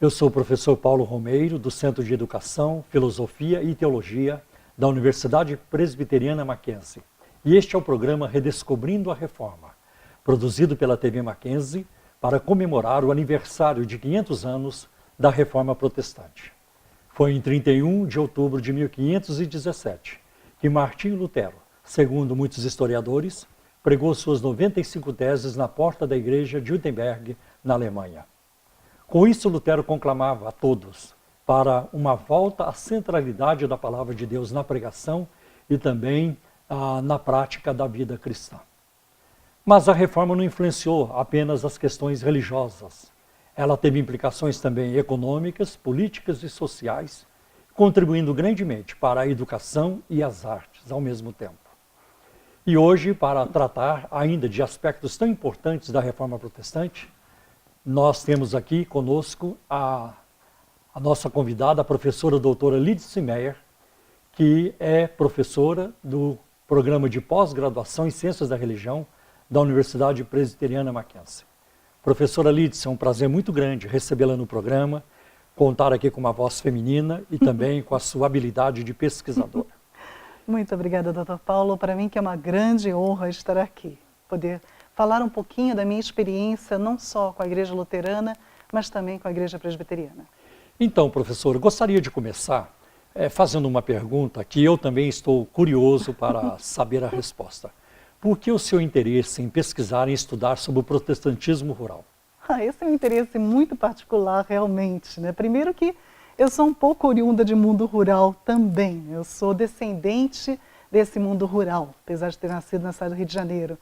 Eu sou o professor Paulo Romeiro, do Centro de Educação, Filosofia e Teologia da Universidade Presbiteriana Mackenzie. E este é o programa Redescobrindo a Reforma, produzido pela TV Mackenzie para comemorar o aniversário de 500 anos da Reforma Protestante. Foi em 31 de outubro de 1517 que Martinho Lutero, segundo muitos historiadores, pregou suas 95 teses na porta da igreja de Wittenberg, na Alemanha. Com isso, Lutero conclamava a todos para uma volta à centralidade da palavra de Deus na pregação e também na prática da vida cristã. Mas a reforma não influenciou apenas as questões religiosas. Ela teve implicações também econômicas, políticas e sociais, contribuindo grandemente para a educação e as artes ao mesmo tempo. E hoje, para tratar ainda de aspectos tão importantes da reforma protestante, nós temos aqui conosco a nossa convidada, a professora doutora Lídice Meyer, que é professora do programa de pós-graduação em Ciências da Religião da Universidade Presbiteriana Mackenzie. Professora Lídice, é um prazer muito grande recebê-la no programa, contar aqui com uma voz feminina e também com a sua habilidade de pesquisadora. Muito obrigada, doutor Paulo. Para mim que é uma grande honra estar aqui, poder falar um pouquinho da minha experiência, não só com a Igreja Luterana, mas também com a Igreja Presbiteriana. Então, professor, gostaria de começar fazendo uma pergunta que eu também estou curioso para saber a resposta. Por que o seu interesse em pesquisar e estudar sobre o protestantismo rural? Esse é um interesse muito particular, realmente, né? Primeiro que eu sou um pouco oriunda de mundo rural também. Eu sou descendente desse mundo rural, apesar de ter nascido na cidade do Rio de Janeiro.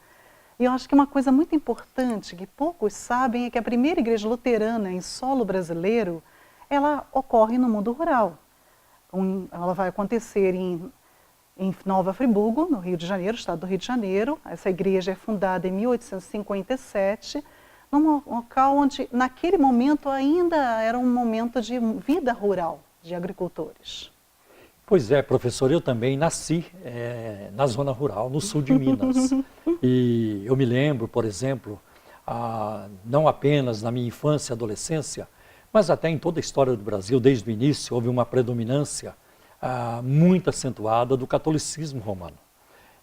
E eu acho que uma coisa muito importante que poucos sabem é que a primeira igreja luterana em solo brasileiro, ela ocorre no mundo rural. Ela vai acontecer em Nova Friburgo, no Rio de Janeiro, estado do Rio de Janeiro. Essa igreja é fundada em 1857, num local onde, naquele momento, ainda era um momento de vida rural, de agricultores. Pois é, professor, eu também nasci na zona rural, no sul de Minas. E eu me lembro, por exemplo, não apenas na minha infância e adolescência, mas até em toda a história do Brasil, desde o início, houve uma predominância muito acentuada do catolicismo romano.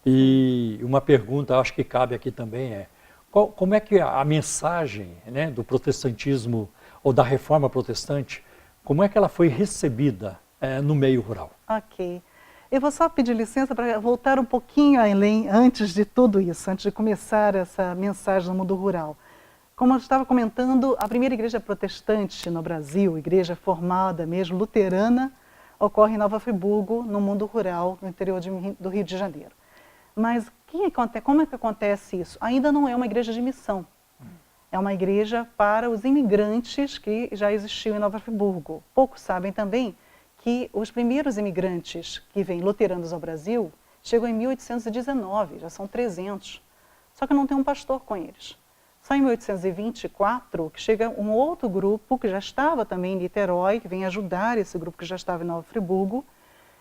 E uma pergunta, acho que cabe aqui também como é que a mensagem, né, do protestantismo ou da reforma protestante, como é que ela foi recebida no meio rural? Ok. Eu vou só pedir licença para voltar um pouquinho além, antes de tudo isso, antes de começar essa mensagem no mundo rural. Como eu estava comentando, a primeira igreja protestante no Brasil, igreja formada mesmo, luterana, ocorre em Nova Friburgo, no mundo rural, no interior do Rio de Janeiro. Mas como é que acontece isso? Ainda não é uma igreja de missão. É uma igreja para os imigrantes que já existiam em Nova Friburgo. Poucos sabem também que os primeiros imigrantes que vêm luteranos ao Brasil chegam em 1819, já são 300. Só que não tem um pastor com eles. Só em 1824 que chega um outro grupo que já estava também em Niterói, que vem ajudar esse grupo que já estava em Nova Friburgo.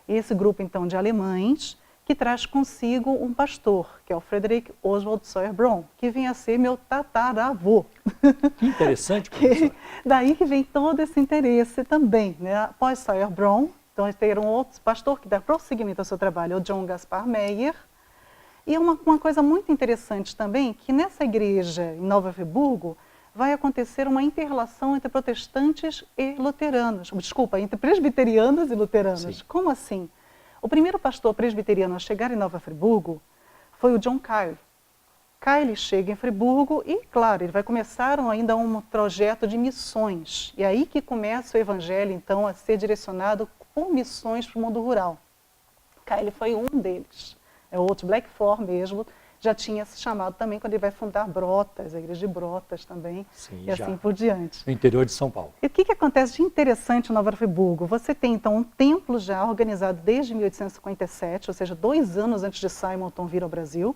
E esse grupo, então, de alemães, que traz consigo um pastor, que é o Frederick Oswald Sawyer Brown, que vem a ser meu tataravô. Que interessante, professor. Daí que vem todo esse interesse também, né? Após Sawyer Brown, então ter um outro pastor que dá prosseguimento ao seu trabalho, é o John Gaspar Meyer. E uma coisa muito interessante também, que nessa igreja em Nova Friburgo vai acontecer uma inter-relação entre protestantes e luteranos. Desculpa, entre presbiterianos e luteranos. Sim. Como assim? O primeiro pastor presbiteriano a chegar em Nova Friburgo foi o John Kyle. Kyle chega em Friburgo e, claro, ele vai começar ainda um projeto de missões. E aí que começa o evangelho, então, a ser direcionado por missões para o mundo rural. Kyle foi um deles. É outro, Blackford mesmo, já tinha se chamado também quando ele vai fundar Brotas, a igreja de Brotas também, sim, e assim por diante. No interior de São Paulo. E o que acontece de interessante em Nova Friburgo? Você tem, então, um templo já organizado desde 1857, ou seja, 2 anos antes de Simonton vir ao Brasil.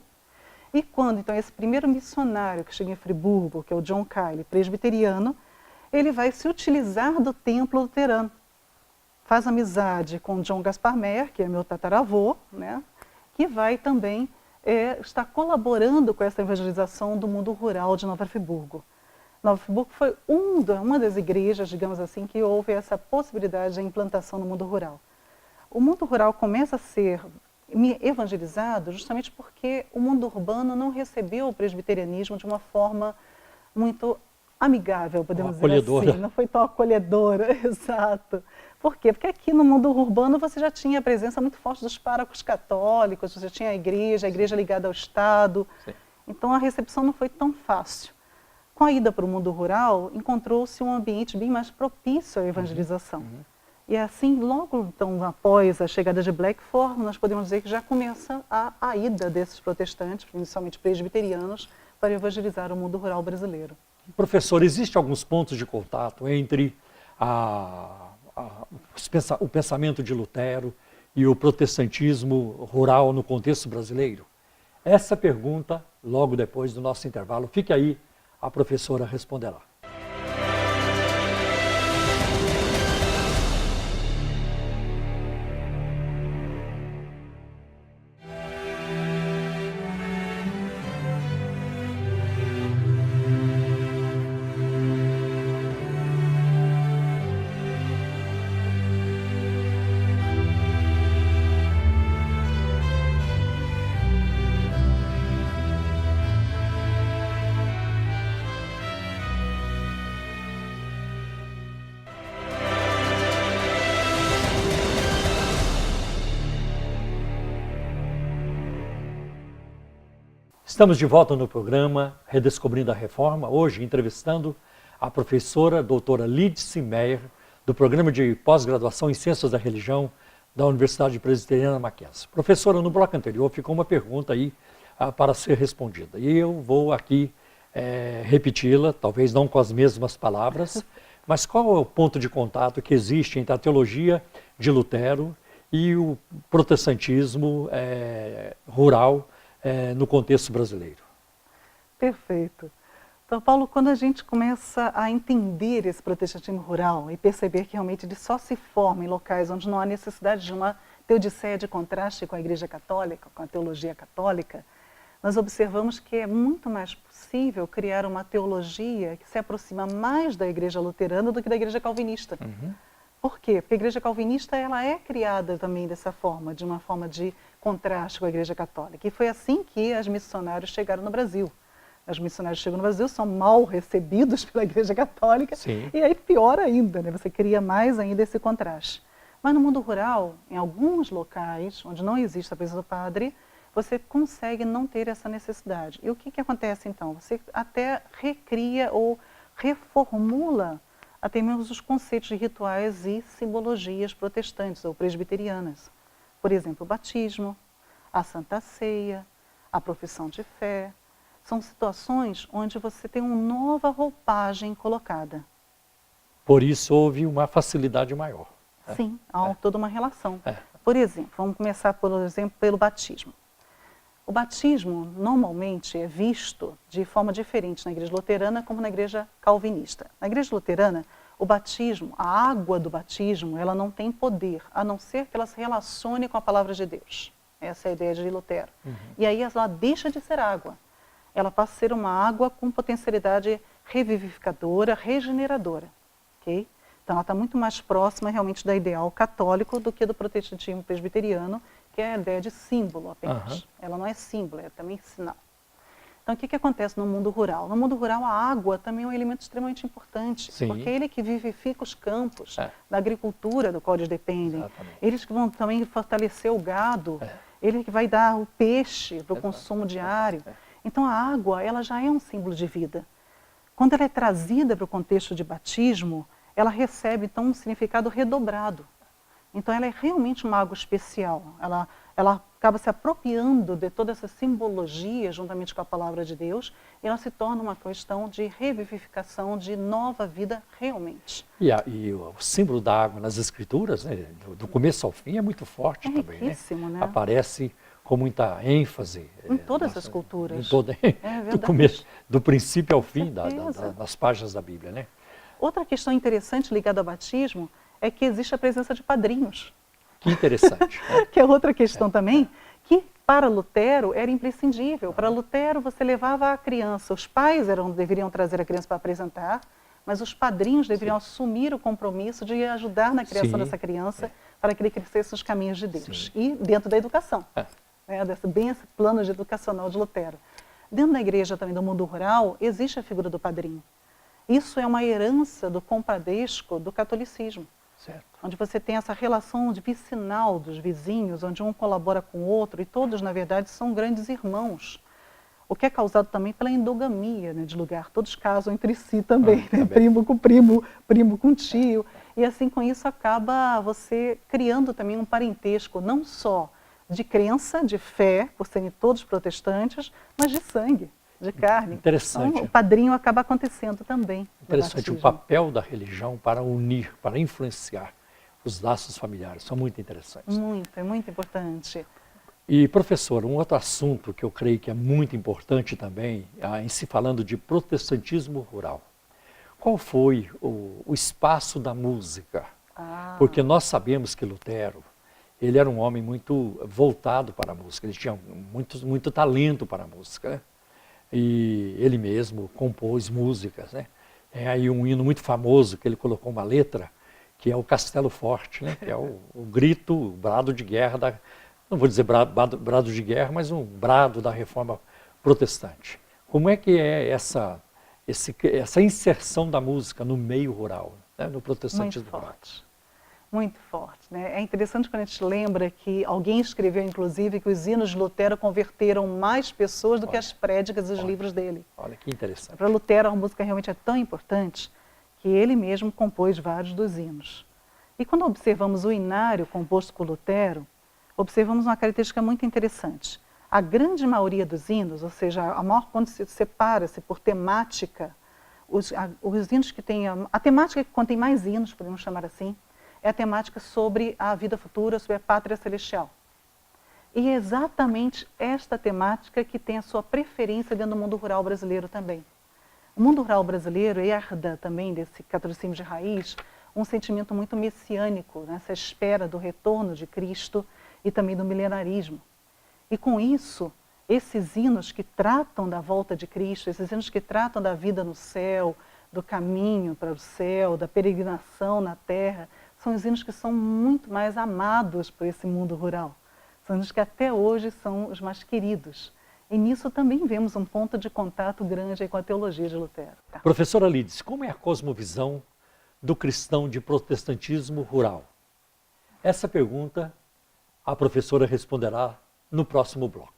E quando, então, esse primeiro missionário que chega em Friburgo, que é o John Kyle, presbiteriano, ele vai se utilizar do templo luterano. Faz amizade com John Gaspar Meyer, que é meu tataravô, né? Que vai também estar colaborando com essa evangelização do mundo rural de Nova Friburgo. Nova Friburgo foi uma das igrejas, digamos assim, que houve essa possibilidade de implantação no mundo rural. O mundo rural começa a ser evangelizado justamente porque o mundo urbano não recebeu o presbiterianismo de uma forma muito amigável, podemos dizer assim. Não foi tão acolhedora, exato. Por quê? Porque aqui no mundo urbano você já tinha a presença muito forte dos párocos católicos, você tinha a igreja ligada ao Estado. Sim. Então a recepção não foi tão fácil. Com a ida para o mundo rural, encontrou-se um ambiente bem mais propício à evangelização. E assim, logo então, após a chegada de Blackford, nós podemos dizer que já começa a ida desses protestantes, principalmente presbiterianos, para evangelizar o mundo rural brasileiro. Professor, existe alguns pontos de contato entre o pensamento de Lutero e o protestantismo rural no contexto brasileiro? Essa pergunta, logo depois do nosso intervalo. Fique aí, a professora responderá. Estamos de volta no programa Redescobrindo a Reforma, hoje entrevistando a professora doutora Lídice Meyer, do Programa de Pós-Graduação em Ciências da Religião da Universidade Presbiteriana Mackenzie. Professora, no bloco anterior ficou uma pergunta aí para ser respondida, e eu vou aqui repeti-la, talvez não com as mesmas palavras, mas qual é o ponto de contato que existe entre a teologia de Lutero e o protestantismo rural no contexto brasileiro? Perfeito. Então, Paulo, quando a gente começa a entender esse protestantismo rural e perceber que realmente ele só se forma em locais onde não há necessidade de uma teodiceia de contraste com a Igreja Católica, com a teologia católica, nós observamos que é muito mais possível criar uma teologia que se aproxima mais da Igreja Luterana do que da Igreja Calvinista. Por quê? Porque a Igreja Calvinista ela é criada também dessa forma, de uma forma de contraste com a Igreja Católica. E foi assim que os missionários chegaram no Brasil. Os missionários chegam no Brasil, são mal recebidos pela Igreja Católica. Sim. E aí pior ainda, né? Você cria mais ainda esse contraste. Mas no mundo rural, em alguns locais onde não existe a presença do padre, você consegue não ter essa necessidade. E o que acontece então? Você até recria ou reformula até mesmo os conceitos de rituais e simbologias protestantes ou presbiterianas. Por exemplo, o batismo, a Santa Ceia, a profissão de fé. São situações onde você tem uma nova roupagem colocada. Por isso houve uma facilidade maior. Sim, há toda uma relação. Por exemplo, vamos começar, por exemplo, pelo batismo. O batismo, normalmente, é visto de forma diferente na Igreja Luterana como na Igreja Calvinista. Na Igreja Luterana, o batismo, a água do batismo, ela não tem poder, a não ser que ela se relacione com a palavra de Deus. Essa é a ideia de Lutero. E aí ela deixa de ser água. Ela passa a ser uma água com potencialidade revivificadora, regeneradora. Okay? Então ela está muito mais próxima realmente da ideal católico do que do protestantismo presbiteriano, que é a ideia de símbolo apenas. Ela não é símbolo, é também sinal. Então o que acontece no mundo rural? No mundo rural a água também é um elemento extremamente importante, porque é ele que vivifica os campos da agricultura do qual eles dependem. Exatamente. Eles que vão também fortalecer o gado, ele que vai dar o peixe para o consumo diário. Então a água ela já é um símbolo de vida. Quando ela é trazida para o contexto de batismo, ela recebe então um significado redobrado. Então ela é realmente uma água especial. Ela acaba se apropriando de toda essa simbologia juntamente com a palavra de Deus e ela se torna uma questão de revivificação, de nova vida realmente. E o símbolo da água nas escrituras, né, do começo ao fim, é muito forte também. Riquíssimo, né? Aparece com muita ênfase. Em todas as culturas. Do começo, do princípio ao fim das páginas da Bíblia, né? Outra questão interessante ligada ao batismo é que existe a presença de padrinhos. Que interessante. Que é outra questão também, que para Lutero era imprescindível. Para Lutero você levava a criança, os pais deveriam trazer a criança para apresentar, mas os padrinhos deveriam assumir o compromisso de ajudar na criação dessa criança para que ele crescesse nos caminhos de Deus. E dentro da educação, bem esse plano educacional de Lutero. Dentro da igreja também, do mundo rural, existe a figura do padrinho. Isso é uma herança do compadresco do catolicismo. Certo. Onde você tem essa relação vicinal dos vizinhos, onde um colabora com o outro e todos, na verdade, são grandes irmãos. O que é causado também pela endogamia, né, de lugar. Todos casam entre si também, né? Primo com primo, primo com tio. E assim, com isso, acaba você criando também um parentesco, não só de crença, de fé, por serem todos protestantes, mas de sangue, de carne. Interessante. Então, o padrinho acaba acontecendo também. Interessante o papel da religião para unir, para influenciar os laços familiares. São muito interessantes. É muito importante. E, professor, um outro assunto que eu creio que é muito importante também, em se falando de protestantismo rural. Qual foi o espaço da música? Porque nós sabemos que Lutero, ele era um homem muito voltado para a música, ele tinha muito talento para a música, né? E ele mesmo compôs músicas, né? É aí um hino muito famoso que ele colocou uma letra, que é o Castelo Forte, né? Que é o grito, o brado de guerra, não vou dizer brado de guerra, mas um brado da reforma protestante. Como é que é essa inserção da música no meio rural, né? No protestantismo rural? Muito forte, né? É interessante quando a gente lembra que alguém escreveu, inclusive, que os hinos de Lutero converteram mais pessoas do que as prédicas e os livros dele. Olha que interessante. Para Lutero, a música realmente é tão importante que ele mesmo compôs vários dos hinos. E quando observamos o inário composto por Lutero, observamos uma característica muito interessante. A grande maioria dos hinos, ou seja, a maior quando se separa-se por temática, os hinos que têm a temática que contém mais hinos, podemos chamar assim, é a temática sobre a vida futura, sobre a pátria celestial. E é exatamente esta temática que tem a sua preferência dentro do mundo rural brasileiro também. O mundo rural brasileiro herda também desse catolicismo de raiz um sentimento muito messiânico, nessa espera do retorno de Cristo e também do milenarismo. E com isso, esses hinos que tratam da volta de Cristo, esses hinos que tratam da vida no céu, do caminho para o céu, da peregrinação na terra, são os hinos que são muito mais amados por esse mundo rural. São hinos que até hoje são os mais queridos. E nisso também vemos um ponto de contato grande aí com a teologia de Lutero. Professora Lides, como é a cosmovisão do cristão de protestantismo rural? Essa pergunta a professora responderá no próximo bloco.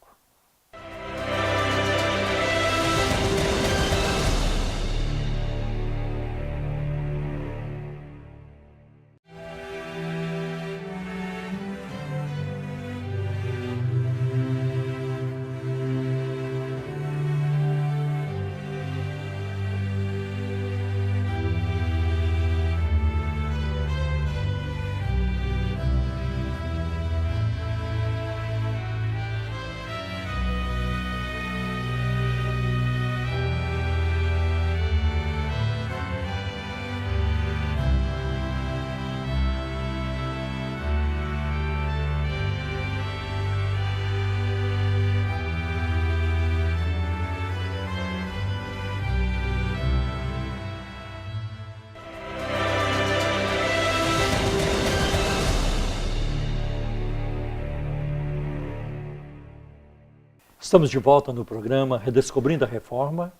Estamos de volta no programa Redescobrindo a Reforma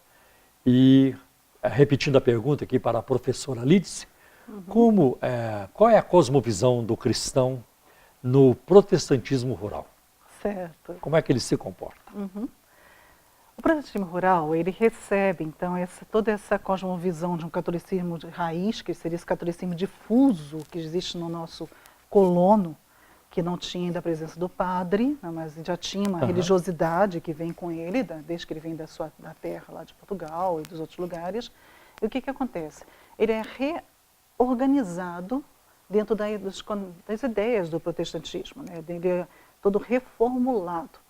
e repetindo a pergunta aqui para a professora Lidice, qual é a cosmovisão do cristão no protestantismo rural? Certo. Como é que ele se comporta? O protestantismo rural, ele recebe, então, toda essa cosmovisão de um catolicismo de raiz, que seria esse catolicismo difuso que existe no nosso colono, que não tinha ainda a presença do padre, mas já tinha uma religiosidade que vem com ele, desde que ele vem da terra lá de Portugal e dos outros lugares. E o que acontece? Ele é reorganizado dentro das ideias do protestantismo, né? Ele é todo reformulado.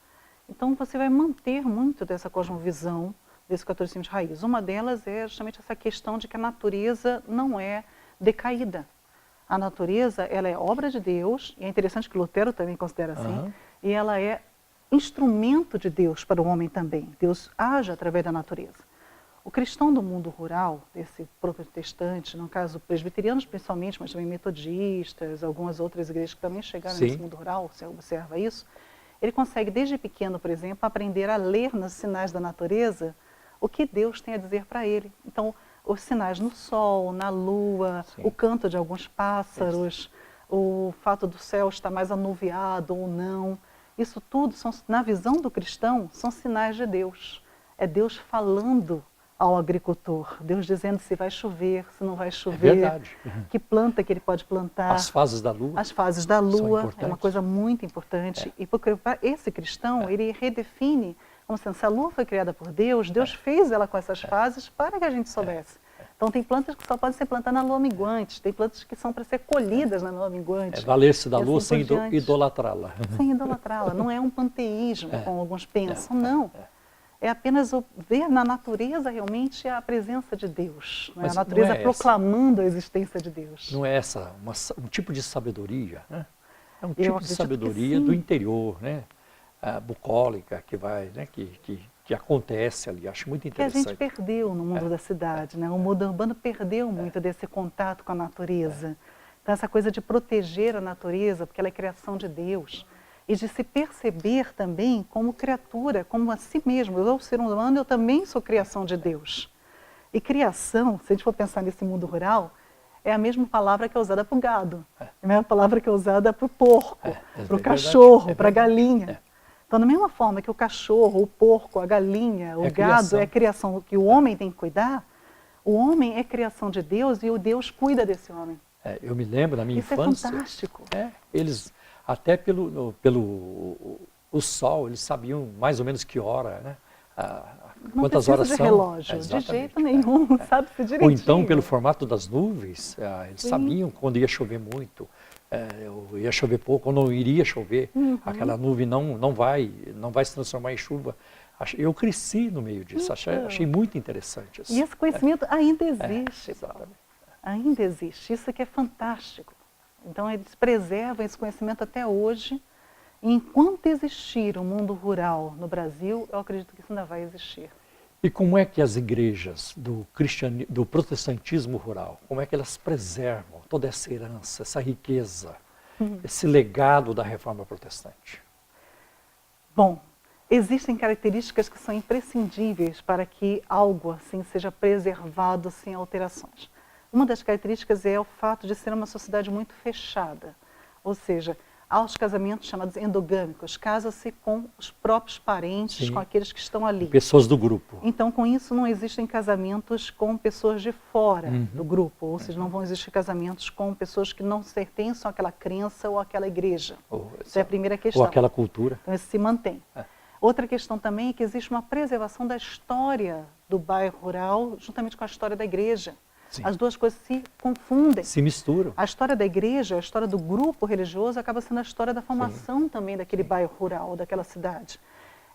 Então você vai manter muito dessa cosmovisão, desse catolicismo de raiz. Uma delas é justamente essa questão de que a natureza não é decaída. A natureza, ela é obra de Deus, e é interessante que Lutero também considera assim, e ela é instrumento de Deus para o homem também. Deus age através da natureza. O cristão do mundo rural, esse protestante, no caso presbiterianos principalmente, mas também metodistas, algumas outras igrejas que também chegaram Sim. nesse mundo rural, você observa isso, ele consegue desde pequeno, por exemplo, aprender a ler nos sinais da natureza o que Deus tem a dizer para ele. Então, os sinais no sol, na lua, Sim. o canto de alguns pássaros, o fato do céu estar mais anuviado ou não, isso tudo, na visão do cristão, são sinais de Deus. É Deus falando ao agricultor, Deus dizendo se vai chover, se não vai chover, É verdade. que planta que ele pode plantar. As fases da lua. As fases da são lua é uma importantes. coisa muito importante. E porque esse cristão, ele redefine, como sendo, se a lua foi criada por Deus, Deus fez ela com essas fases para que a gente soubesse. Então tem plantas que só podem ser plantadas na lua minguante, tem plantas que são para ser colhidas na lua minguante. Valer-se da E lua assim sem por diante. idolatrá-la. Sem idolatrá-la. Não é um panteísmo, como alguns pensam, não. É apenas ver na natureza realmente a presença de Deus. Né? A Mas natureza não é proclamando a existência de Deus. Não é essa um tipo de sabedoria, né? É um tipo de acredito que sabedoria sim. do interior, né? Bucólica, que vai, né? Que acontece ali. Acho muito Que a interessante. gente perdeu no mundo da cidade, né? O mundo urbano perdeu muito desse contato com a natureza. Então essa coisa de proteger a natureza, porque ela é criação de Deus. E de se perceber também como criatura, como a si mesmo. Eu sou ser humano, eu também sou criação de Deus. E criação, se a gente for pensar nesse mundo rural, é a mesma palavra que é usada para o gado. É a mesma palavra que é usada para o porco, para o cachorro, para a galinha. Então, da mesma forma que o cachorro, o porco, a galinha, o gado é criação que o homem tem que cuidar, o homem é criação de Deus e o Deus cuida desse homem. Eu me lembro, na minha infância... Isso é fantástico. Eles, até pelo o sol, eles sabiam mais ou menos que hora, né? Quantas horas de são. relógio, de jeito nenhum, sabe-se direitinho. Ou então, pelo formato das nuvens, eles sabiam quando ia chover muito, ou ia chover pouco, ou não iria chover. Aquela nuvem não vai se transformar em chuva. Eu cresci no meio disso, achei muito interessante isso. E esse conhecimento ainda existe. Exatamente. Ainda existe, isso que é fantástico. Então, eles preservam esse conhecimento até hoje. E enquanto existir o mundo rural no Brasil, eu acredito que isso ainda vai existir. E como é que as igrejas do protestantismo rural, como é que elas preservam toda essa herança, essa riqueza, esse legado da reforma protestante? Bom, existem características que são imprescindíveis para que algo assim seja preservado sem alterações. Uma das características é o fato de ser uma sociedade muito fechada, ou seja, há os casamentos chamados endogâmicos, casa-se com os próprios parentes, com aqueles que estão ali. Pessoas do grupo. Então, com isso, não existem casamentos com pessoas de fora do grupo, ou seja, não vão existir casamentos com pessoas que não pertencem àquela crença ou àquela igreja. Essa é a primeira questão. Ou àquela cultura. Então, isso se mantém. Outra questão também é que existe uma preservação da história do bairro rural, juntamente com a história da igreja. Sim. As duas coisas se confundem. Se misturam. A história da igreja, a história do grupo religioso, acaba sendo a história da formação também daquele bairro rural, daquela cidade.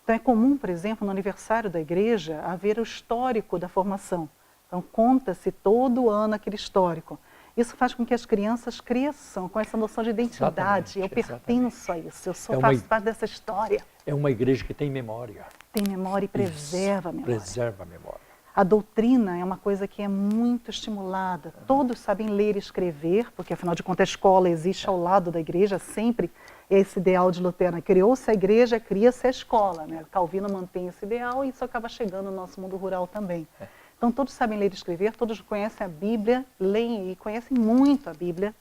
Então é comum, por exemplo, no aniversário da igreja, haver o histórico da formação. Então conta-se todo ano aquele histórico. Isso faz com que as crianças cresçam com essa noção de identidade. Eu pertenço a isso, eu faço parte dessa história. É uma igreja que tem memória. Tem memória e preserva a memória. Preserva a memória. A doutrina é uma coisa que é muito estimulada. Todos sabem ler e escrever, porque afinal de contas a escola existe ao lado da igreja, sempre é esse ideal de Lutero. Criou-se a igreja, cria-se a escola. Né? Calvino mantém esse ideal e isso acaba chegando no nosso mundo rural também. Então todos sabem ler e escrever, todos conhecem a Bíblia, leem e conhecem muito a Bíblia,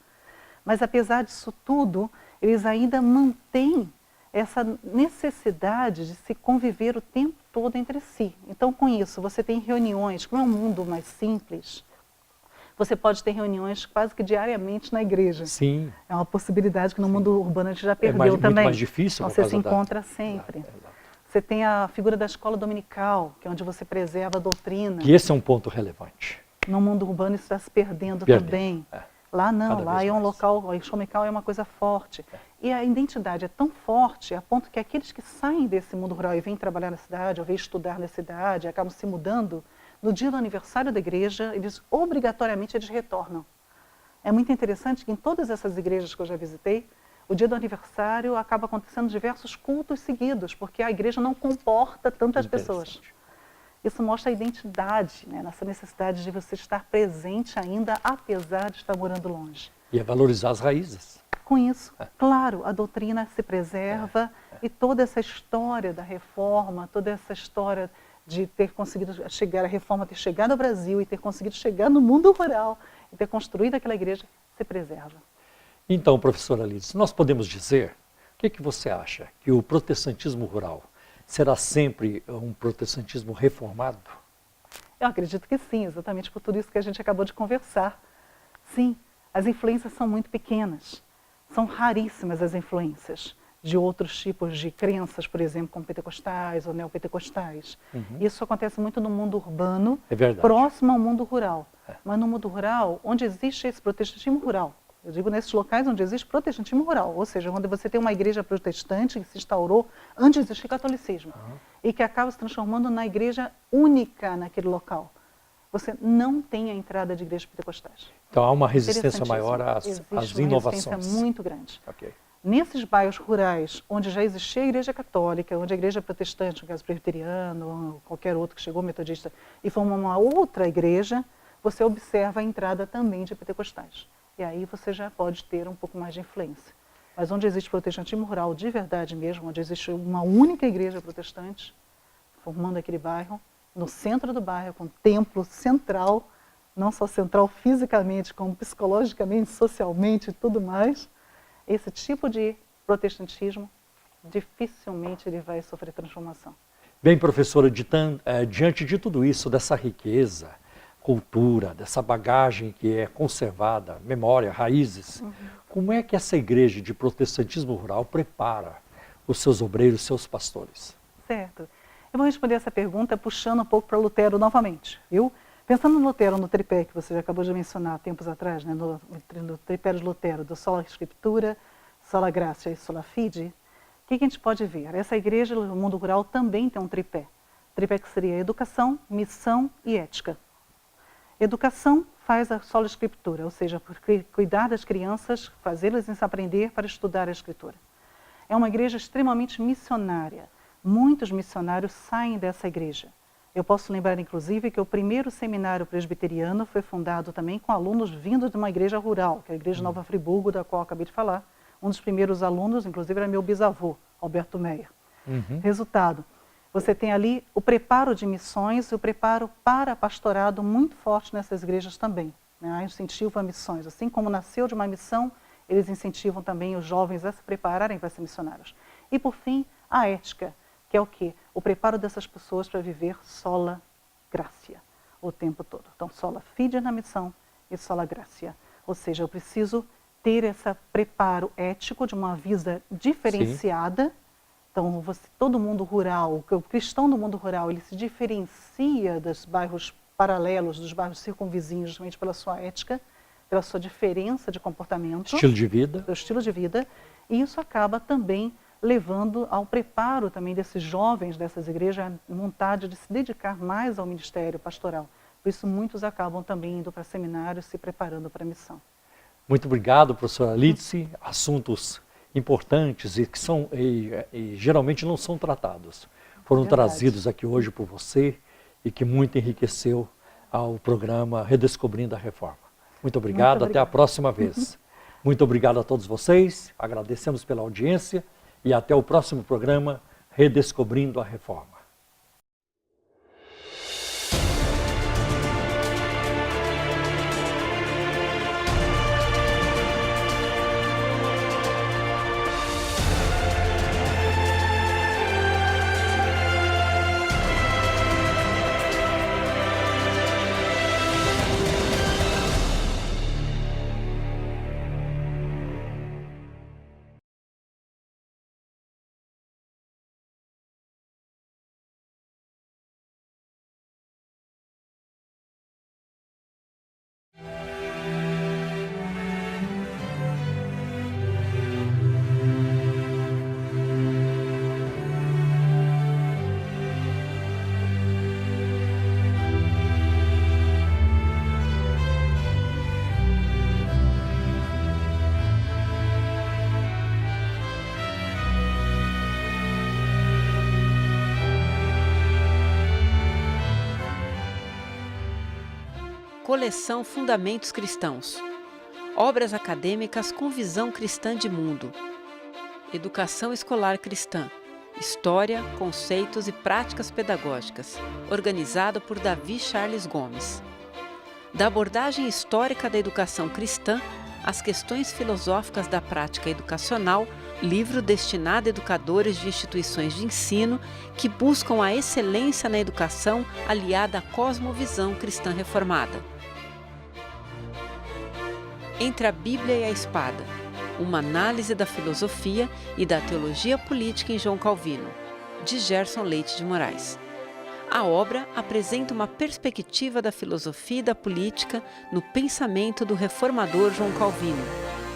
mas apesar disso tudo, eles ainda mantêm essa necessidade de se conviver o tempo todo entre si. Então, com isso, você tem reuniões, como é um mundo mais simples, você pode ter reuniões quase que diariamente na igreja. Sim. É uma possibilidade que no mundo urbano a gente já perdeu também. É muito mais difícil. Então, você se encontra sempre. Exato. Você tem a figura da escola dominical, que é onde você preserva a doutrina. Que esse é um ponto relevante. No mundo urbano isso está se perdendo também. Lá não, lá é um local, o dominical é uma coisa forte. E a identidade é tão forte, a ponto que aqueles que saem desse mundo rural e vêm trabalhar na cidade, ou vêm estudar na cidade, acabam se mudando, no dia do aniversário da igreja, eles obrigatoriamente retornam. É muito interessante que em todas essas igrejas que eu já visitei, o dia do aniversário acaba acontecendo diversos cultos seguidos, porque a igreja não comporta tantas pessoas. Isso mostra a identidade, né, nessa necessidade de você estar presente ainda, apesar de estar morando longe. E é valorizar as raízes. Com isso, claro, a doutrina se preserva e toda essa história da reforma, toda essa história de ter conseguido chegar, a reforma ter chegado ao Brasil e ter conseguido chegar no mundo rural e ter construído aquela igreja, se preserva. Então, professora Lides, nós podemos dizer, o que você acha? Que o protestantismo rural será sempre um protestantismo reformado? Eu acredito que sim, exatamente por tudo isso que a gente acabou de conversar. Sim, as influências são muito pequenas, são raríssimas as influências de outros tipos de crenças, por exemplo, como pentecostais ou neopentecostais. Isso acontece muito no mundo urbano, próximo ao mundo rural. Mas no mundo rural, onde existe esse protestantismo rural, eu digo nesses locais onde existe protestantismo rural, ou seja, onde você tem uma igreja protestante que se instaurou antes de existir catolicismo e que acaba se transformando na igreja única naquele local. Você não tem a entrada de igrejas pentecostais. Então há uma resistência maior às inovações. Uma resistência muito grande. Okay. Nesses bairros rurais, onde já existia a igreja católica, onde a igreja protestante, no caso presbiteriano, ou qualquer outro que chegou, metodista, e formou uma outra igreja, você observa a entrada também de pentecostais. E aí você já pode ter um pouco mais de influência. Mas onde existe protestantismo rural de verdade mesmo, onde existe uma única igreja protestante, formando aquele bairro, no centro do bairro, com templo central, não só central fisicamente, como psicologicamente, socialmente e tudo mais, esse tipo de protestantismo, dificilmente ele vai sofrer transformação. Bem, professora, diante de tudo isso, dessa riqueza, cultura, dessa bagagem que é conservada, memória, raízes, como é que essa igreja de protestantismo rural prepara os seus obreiros, seus pastores? Certo. Eu vou responder essa pergunta puxando um pouco para Lutero novamente, viu? Pensando no Lutero, no tripé que você já acabou de mencionar tempos atrás, né, no tripé de Lutero, do Sola Scriptura, Sola Gratia e Sola Fide, o que a gente pode ver? Essa igreja no mundo rural também tem um tripé. Tripé que seria educação, missão e ética. Educação faz a Sola Scriptura, ou seja, cuidar das crianças, fazê-las aprender para estudar a Escritura. É uma igreja extremamente missionária. Muitos missionários saem dessa igreja. Eu posso lembrar, inclusive, que o primeiro seminário presbiteriano foi fundado também com alunos vindos de uma igreja rural, que é a Igreja Nova Friburgo, da qual eu acabei de falar. Um dos primeiros alunos, inclusive, era meu bisavô, Alberto Meyer. Resultado, você tem ali o preparo de missões e o preparo para pastorado muito forte nessas igrejas também. Né? Incentivo a missões. Assim como nasceu de uma missão, eles incentivam também os jovens a se prepararem para ser missionários. E, por fim, a ética, que é o quê? O preparo dessas pessoas para viver sola gratia o tempo todo. Então, sola fide na missão e sola gratia. Ou seja, eu preciso ter esse preparo ético de uma vida diferenciada. Sim. Então, todo mundo rural, o cristão do mundo rural, ele se diferencia dos bairros paralelos, dos bairros circunvizinhos, justamente pela sua ética, pela sua diferença de comportamento. Estilo de vida. Do estilo de vida. E isso acaba também levando ao preparo também desses jovens dessas igrejas, a vontade de se dedicar mais ao ministério pastoral. Por isso, muitos acabam também indo para seminários, se preparando para a missão. Muito obrigado, professora Lidice. Assuntos importantes e que são e geralmente não são tratados. Foram trazidos aqui hoje por você e que muito enriqueceu ao programa Redescobrindo a Reforma. Muito obrigado, até a próxima vez. Muito obrigado a todos vocês, agradecemos pela audiência e até o próximo programa Redescobrindo a Reforma. Coleção Fundamentos Cristãos. Obras acadêmicas com visão cristã de mundo. Educação escolar cristã. História, conceitos e práticas pedagógicas. Organizado por Davi Charles Gomes. Da abordagem histórica da educação cristã às questões filosóficas da prática educacional, livro destinado a educadores de instituições de ensino que buscam a excelência na educação aliada à cosmovisão cristã reformada. Entre a Bíblia e a Espada, uma análise da filosofia e da teologia política em João Calvino, de Gerson Leite de Moraes. A obra apresenta uma perspectiva da filosofia e da política no pensamento do reformador João Calvino.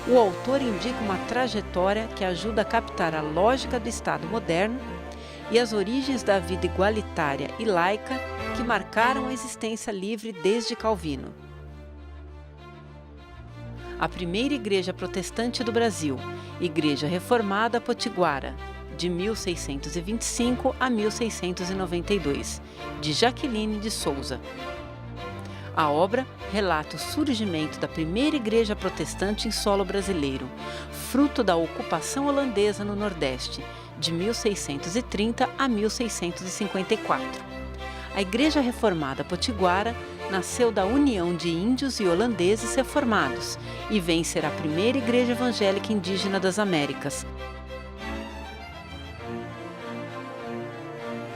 O autor indica uma trajetória que ajuda a captar a lógica do Estado moderno e as origens da vida igualitária e laica que marcaram a existência livre desde Calvino. A primeira igreja protestante do Brasil, Igreja Reformada Potiguara, de 1625 a 1692, de Jaqueline de Souza. A obra relata o surgimento da primeira igreja protestante em solo brasileiro, fruto da ocupação holandesa no Nordeste, de 1630 a 1654. A Igreja Reformada Potiguara nasceu da união de índios e holandeses reformados e vem ser a primeira igreja evangélica indígena das Américas.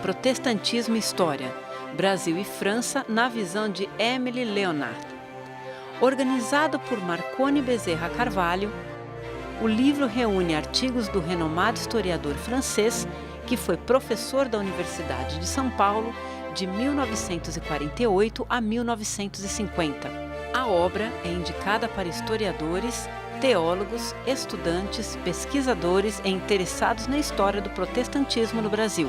Protestantismo e História, Brasil e França na visão de Émile Leonard. Organizado por Marconi Bezerra Carvalho, o livro reúne artigos do renomado historiador francês, que foi professor da Universidade de São Paulo de 1948 a 1950. A obra é indicada para historiadores, teólogos, estudantes, pesquisadores e interessados na história do protestantismo no Brasil.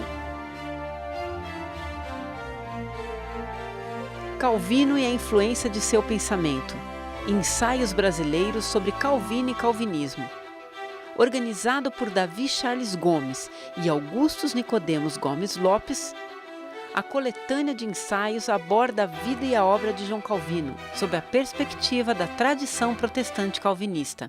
Calvino e a influência de seu pensamento. Ensaios brasileiros sobre Calvino e Calvinismo. Organizado por Davi Charles Gomes e Augustus Nicodemos Gomes Lopes, a coletânea de ensaios aborda a vida e a obra de João Calvino, sob a perspectiva da tradição protestante calvinista.